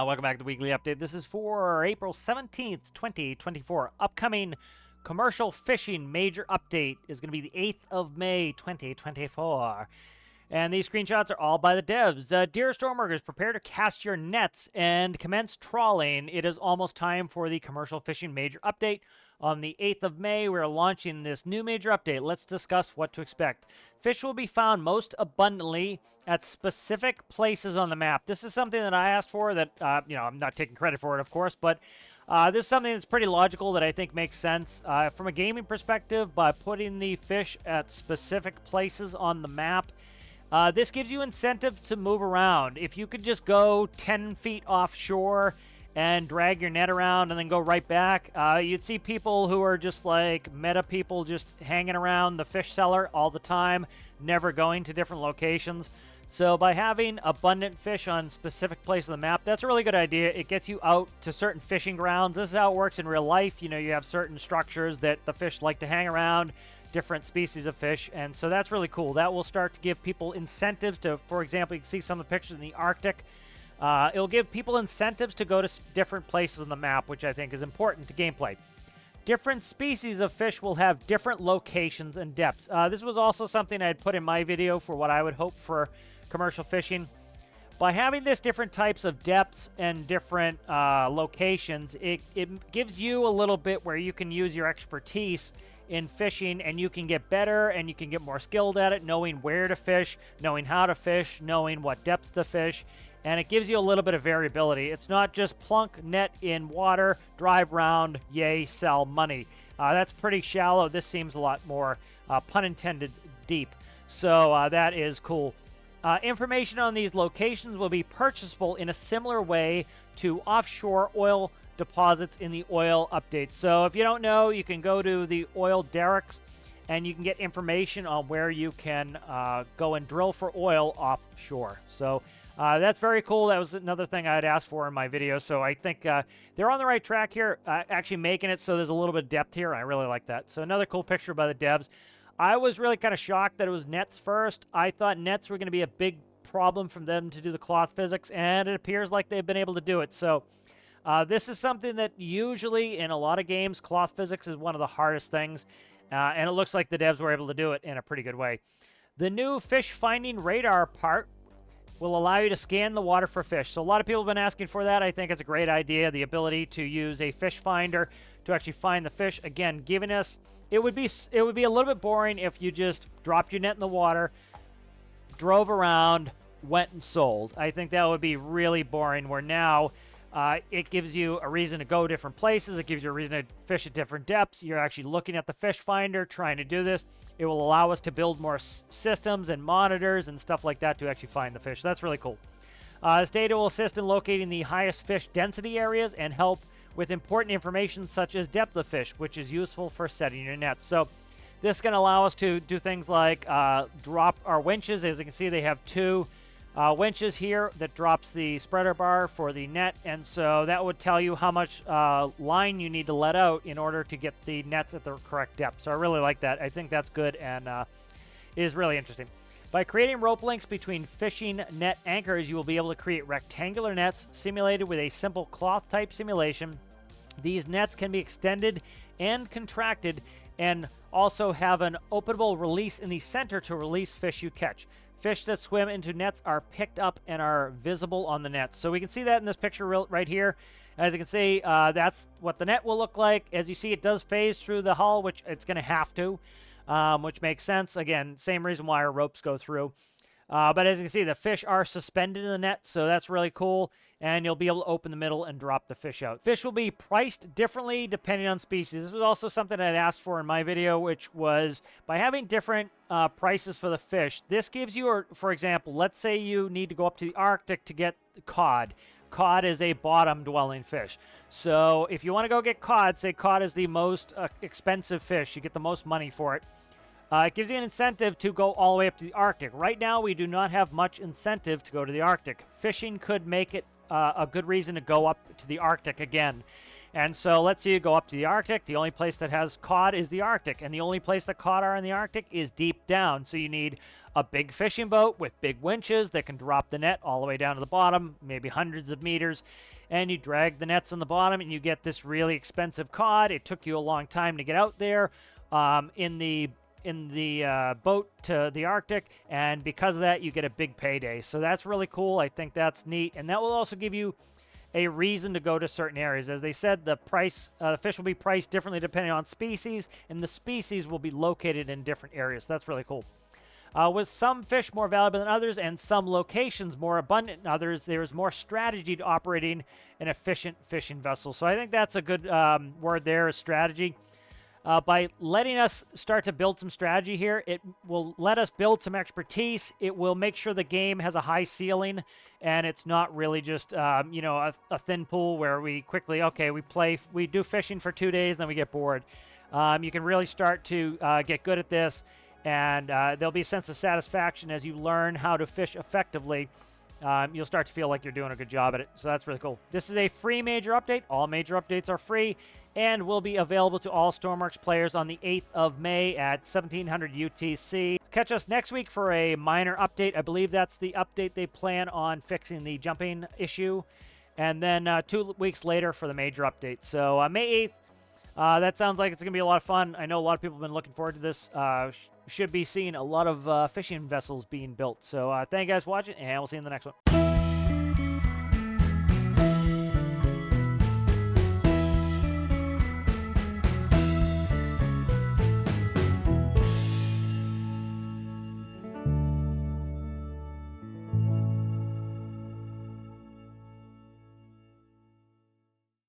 Welcome back to the weekly update. This is for April 17th, 2024. Upcoming commercial fishing major update is going to be the 8th of May, 2024. And these screenshots are all by the devs. Dear Stormworkers, prepare to cast your nets and commence trawling. It is almost time for the commercial fishing major update. On the 8th of May, we're launching this new major update. Let's discuss what to expect. Fish will be found most abundantly at specific places on the map. This is something that I asked for that, I'm not taking credit for it, of course, but this is something that's pretty logical that I think makes sense. From a gaming perspective, by putting the fish at specific places on the map, this gives you incentive to move around. If you could just go 10 feet offshore and drag your net around and then go right back, you'd see people who are just like meta people just hanging around the fish cellar all the time, never going to different locations. So by having abundant fish on specific places on the map, that's a really good idea. It gets you out to certain fishing grounds. This is how it works in real life. You know, you have certain structures that the fish like to hang around, different species of fish, and so that's really cool. That will start to give people incentives to, for example, you can see some of the pictures in the Arctic. It'll give people incentives to go to different places on the map, which I think is important to gameplay. Different species of fish will have different locations and depths. This was also something I had put in my video for what I would hope for commercial fishing. By having this different types of depths and different locations, it gives you a little bit where you can use your expertise in fishing, and you can get better and you can get more skilled at it, knowing where to fish, knowing how to fish, knowing what depths to fish, and it gives you a little bit of variability. It's not just plunk net in water, drive round, yay, sell money. That's pretty shallow. This seems a lot more, pun intended, deep. So that is cool. Information on these locations will be purchasable in a similar way to offshore oil deposits in the oil update. So if you don't know, you can go to the oil derricks and you can get information on where you can go and drill for oil offshore. So that's very cool. That was another thing I had asked for in my video. So I think they're on the right track here, actually making it so there's a little bit of depth here. I really like that. So another cool picture by the devs. I was really kind of shocked that it was nets first. I thought nets were going to be a big problem for them to do the cloth physics, and it appears like they've been able to do it. So this is something that usually in a lot of games, cloth physics is one of the hardest things, and it looks like the devs were able to do it in a pretty good way. The new fish finding radar part will allow you to scan the water for fish. So a lot of people have been asking for that. I think it's a great idea, the ability to use a fish finder to actually find the fish. Again, giving us, it would be a little bit boring if you just dropped your net in the water, drove around, went and sold. I think that would be really boring, where now it gives you a reason to go different places. It gives you a reason to fish at different depths. You're actually looking at the fish finder, trying to do this. It will allow us to build more systems and monitors and stuff like that to actually find the fish. That's really cool. This data will assist in locating the highest fish density areas and help with important information such as depth of fish, which is useful for setting your nets. So this is going to allow us to do things like drop our winches. As you can see, they have two winches here that drops the spreader bar for the net, and so that would tell you how much line you need to let out in order to get the nets at the correct depth. So I really like that. I think that's good and is really interesting. By creating rope links between fishing net anchors, you will be able to create rectangular nets simulated with a simple cloth type simulation. These nets can be extended and contracted and also have an openable release in the center to release fish you catch. Fish that swim into nets are picked up and are visible on the nets. So we can see that in this picture right here. As you can see, that's what the net will look like. As you see, it does phase through the hull, which it's going to have to, which makes sense. Again, same reason why our ropes go through. But as you can see, the fish are suspended in the net, so that's really cool. And you'll be able to open the middle and drop the fish out. Fish will be priced differently depending on species. This was also something I'd asked for in my video, which was by having different prices for the fish. This gives you, for example, let's say you need to go up to the Arctic to get cod. Cod is a bottom-dwelling fish. So if you want to go get cod, say cod is the most expensive fish. You get the most money for it. It gives you an incentive to go all the way up to the Arctic. Right now, we do not have much incentive to go to the Arctic. Fishing could make it a good reason to go up to the Arctic again. And so let's say you go up to the Arctic. The only place that has cod is the Arctic, and the only place that cod are in the Arctic is deep down. So you need a big fishing boat with big winches that can drop the net all the way down to the bottom, maybe hundreds of meters, and you drag the nets on the bottom and you get this really expensive cod. It took you a long time to get out there in the boat to the Arctic, and because of that you get a big payday. So that's really cool. I think that's neat, and that will also give you a reason to go to certain areas. As they said, the fish will be priced differently depending on species, and the species will be located in different areas. So that's really cool. With some fish more valuable than others and some locations more abundant than others, there's more strategy to operating an efficient fishing vessel. So I think that's a good word there, is strategy. By letting us start to build some strategy here, it will let us build some expertise. It will make sure the game has a high ceiling, and it's not really just a thin pool where we quickly, we do fishing for 2 days, then we get bored. You can really start to get good at this, and there'll be a sense of satisfaction as you learn how to fish effectively. You'll start to feel like you're doing a good job at it. So that's really cool. This is a free major update. All major updates are free and will be available to all Stormworks players on the 8th of May at 1700 UTC. Catch us next week for a minor update. I believe that's the update they plan on fixing the jumping issue. And then 2 weeks later for the major update. So May 8th, that sounds like it's going to be a lot of fun. I know a lot of people have been looking forward to this. Should be seeing a lot of fishing vessels being built. So thank you guys for watching, and we'll see you in the next one.